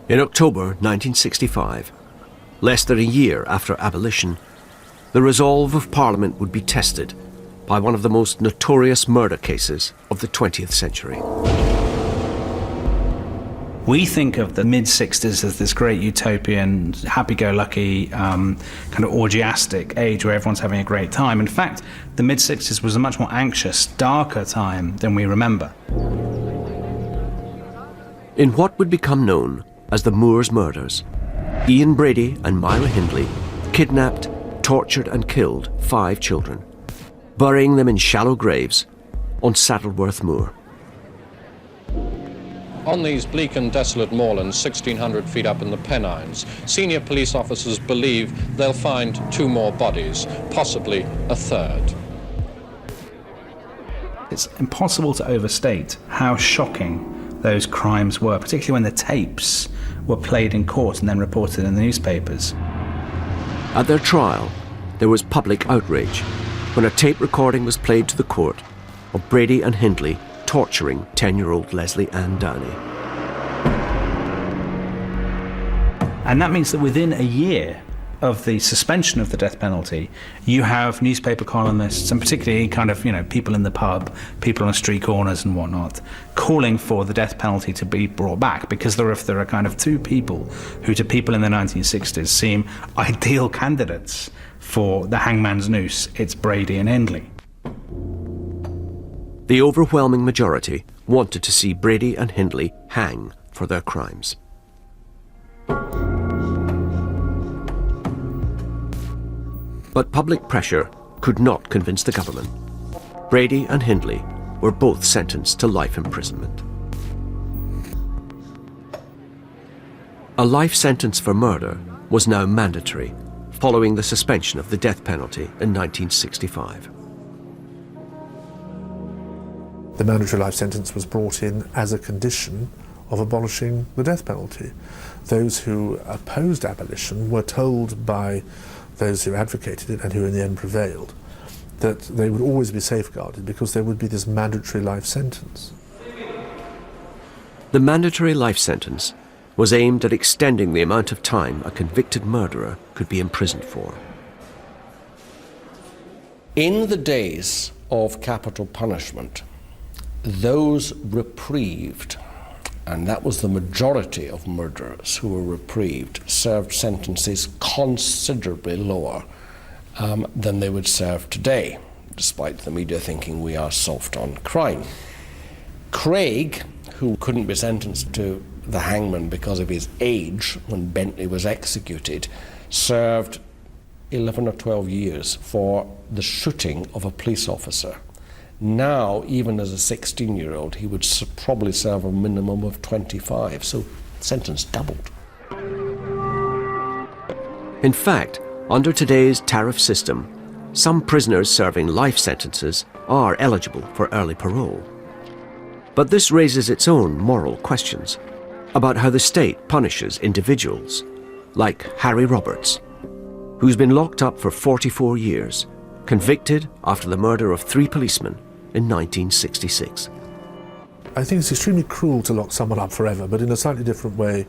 In October 1965, less than a year after abolition, the resolve of Parliament would be tested by one of the most notorious murder cases of the 20th century. We think of the mid-60s as this great utopian, happy-go-lucky, kind of orgiastic age where everyone's having a great time. In fact, the mid-60s was a much more anxious, darker time than we remember. In what would become known as the Moors Murders, Ian Brady and Myra Hindley kidnapped, tortured and killed 5 children, burying them in shallow graves on Saddleworth Moor. On these bleak and desolate moorlands, 1,600 feet up in the Pennines, senior police officers believe they'll find 2 more bodies, possibly a third. It's impossible to overstate how shocking those crimes were, particularly when the tapes were played in court and then reported in the newspapers. At their trial, there was public outrage when a tape recording was played to the court of Brady and Hindley torturing 10-year-old Leslie Ann Downey. And that means that within a year of the suspension of the death penalty, you have newspaper columnists, and particularly kind of, people in the pub, people on street corners and whatnot, calling for the death penalty to be brought back, because there are kind of 2 people who to people in the 1960s seem ideal candidates for the hangman's noose. It's Brady and Hindley. The overwhelming majority wanted to see Brady and Hindley hang for their crimes. But public pressure could not convince the government. Brady and Hindley were both sentenced to life imprisonment. A life sentence for murder was now mandatory following the suspension of the death penalty in 1965. The mandatory life sentence was brought in as a condition of abolishing the death penalty. Those who opposed abolition were told by those who advocated it and who in the end prevailed that they would always be safeguarded because there would be this mandatory life sentence. The mandatory life sentence was aimed at extending the amount of time a convicted murderer could be imprisoned for. In the days of capital punishment, those reprieved, and that was the majority of murderers who were reprieved, served sentences considerably lower than they would serve today, despite the media thinking we are soft on crime. Craig, who couldn't be sentenced to the hangman because of his age when Bentley was executed, served 11 or 12 years for the shooting of a police officer. Now, even as a 16-year-old, he would probably serve a minimum of 25, so sentence doubled. In fact, under today's tariff system, some prisoners serving life sentences are eligible for early parole. But this raises its own moral questions about how the state punishes individuals, like Harry Roberts, who's been locked up for 44 years, convicted after the murder of 3 policemen in 1966. I think it's extremely cruel to lock someone up forever, but in a slightly different way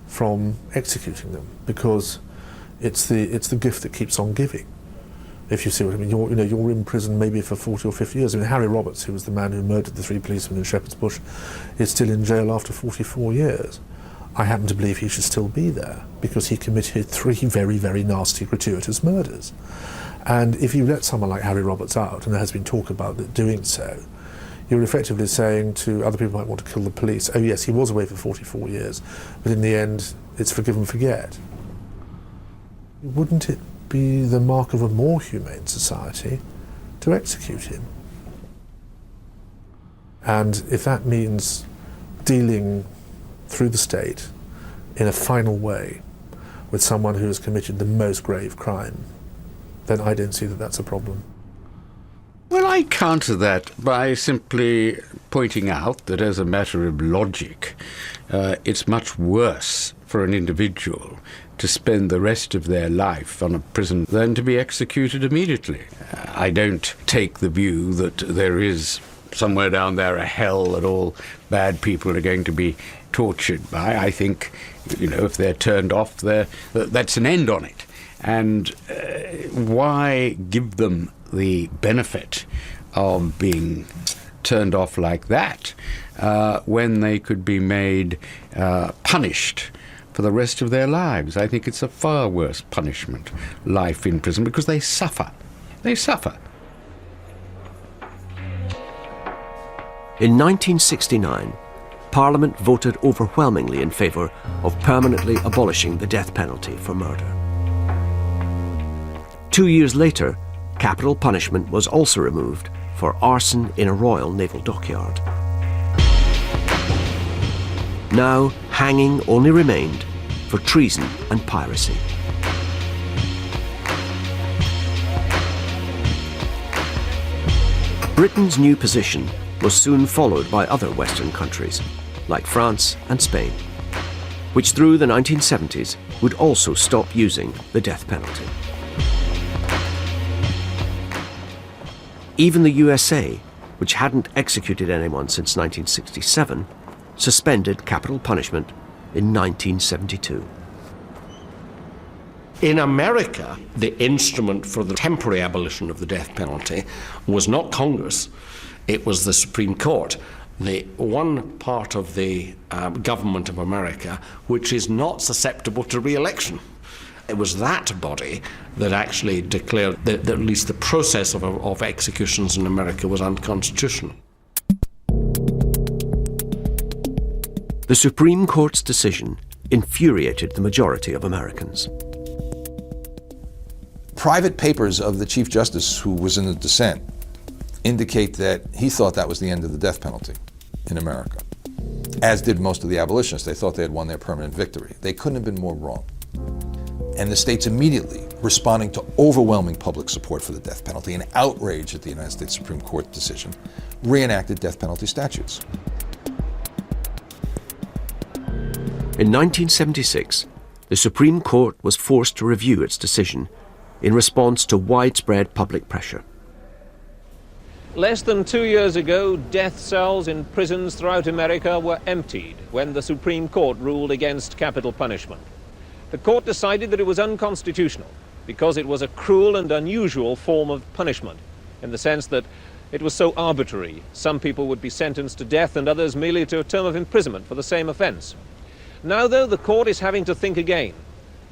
from executing them, because it's the gift that keeps on giving. If you see what I mean, you're in prison maybe for 40 or 50 years. I mean, Harry Roberts, who was the man who murdered the 3 policemen in Shepherd's Bush, is still in jail after 44 years. I happen to believe he should still be there because he committed 3 very, very nasty, gratuitous murders. And if you let someone like Harry Roberts out, and there has been talk about doing so, you're effectively saying to other people who might want to kill the police, oh yes, he was away for 44 years, but in the end, it's forgive and forget. Wouldn't it be the mark of a more humane society to execute him? And if that means dealing through the state in a final way with someone who has committed the most grave crime, then I don't see that that's a problem. Well, I counter that by simply pointing out that as a matter of logic, it's much worse for an individual to spend the rest of their life on a prison than to be executed immediately. I don't take the view that there is somewhere down there a hell that all bad people are going to be tortured by. I think, if they're turned off, that's an end on it. And why give them the benefit of being turned off like that when they could be made punished for the rest of their lives? I think it's a far worse punishment, life in prison, because they suffer. They suffer. In 1969, Parliament voted overwhelmingly in favour of permanently abolishing the death penalty for murder. 2 years later, capital punishment was also removed for arson in a Royal Naval dockyard. Now, hanging only remained for treason and piracy. Britain's new position was soon followed by other Western countries, like France and Spain, which through the 1970s would also stop using the death penalty. Even the USA, which hadn't executed anyone since 1967, suspended capital punishment in 1972. In America, the instrument for the temporary abolition of the death penalty was not Congress, it was the Supreme Court, the one part of the government of America which is not susceptible to re-election. It was that body that actually declared that at least the process of executions in America was unconstitutional. The Supreme Court's decision infuriated the majority of Americans. Private papers of the Chief Justice, who was in the dissent, indicate that he thought that was the end of the death penalty in America, as did most of the abolitionists. They thought they had won their permanent victory. They couldn't have been more wrong. And the states immediately, responding to overwhelming public support for the death penalty and outrage at the United States Supreme Court decision, reenacted death penalty statutes. In 1976, the Supreme Court was forced to review its decision in response to widespread public pressure. Less than 2 years ago, death cells in prisons throughout America were emptied when the Supreme Court ruled against capital punishment. The court decided that it was unconstitutional because it was a cruel and unusual form of punishment, in the sense that it was so arbitrary. Some people would be sentenced to death and others merely to a term of imprisonment for the same offence. Now, though, the court is having to think again,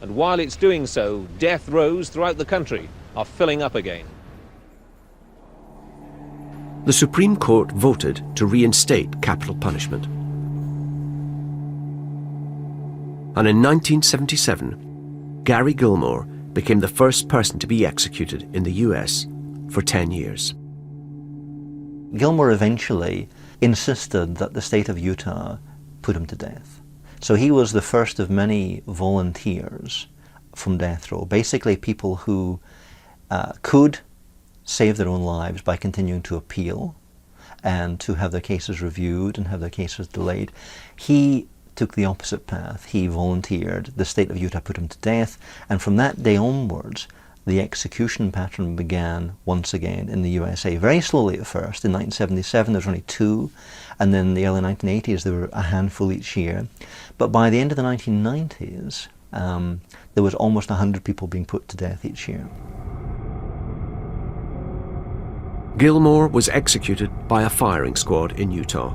and while it's doing so, death rows throughout the country are filling up again. The Supreme Court voted to reinstate capital punishment. And in 1977, Gary Gilmore became the first person to be executed in the US for 10 years. Gilmore eventually insisted that the state of Utah put him to death. So he was the first of many volunteers from death row, basically people who could save their own lives by continuing to appeal and to have their cases reviewed and have their cases delayed. He took the opposite path. He volunteered. The state of Utah put him to death, and from that day onwards, the execution pattern began once again in the USA. Very slowly at first. In 1977 there was only 2, and then in the early 1980s there were a handful each year. But by the end of the 1990s, there was almost 100 people being put to death each year. Gilmore was executed by a firing squad in Utah.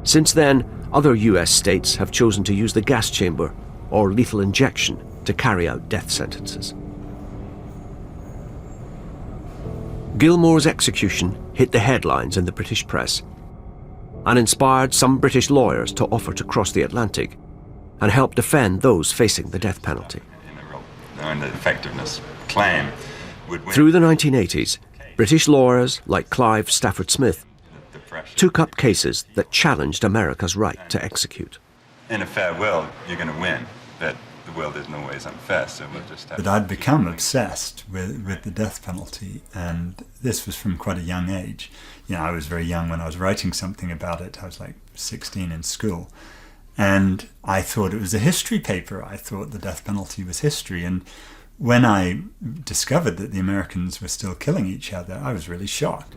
Since then, other US states have chosen to use the gas chamber or lethal injection to carry out death sentences. Gilmore's execution hit the headlines in the British press and inspired some British lawyers to offer to cross the Atlantic and help defend those facing the death penalty. And the effectiveness claim would win. Through the 1980s, British lawyers like Clive Stafford Smith took up cases that challenged America's right to execute. In a fair world, you're going to win, but the world isn't always unfair, so we'll just have... But I'd become obsessed with the death penalty, and this was from quite a young age. You know, I was very young when I was writing something about it. I was like 16 in school. And I thought it was a history paper. I thought the death penalty was history. And when I discovered that the Americans were still killing each other, I was really shocked.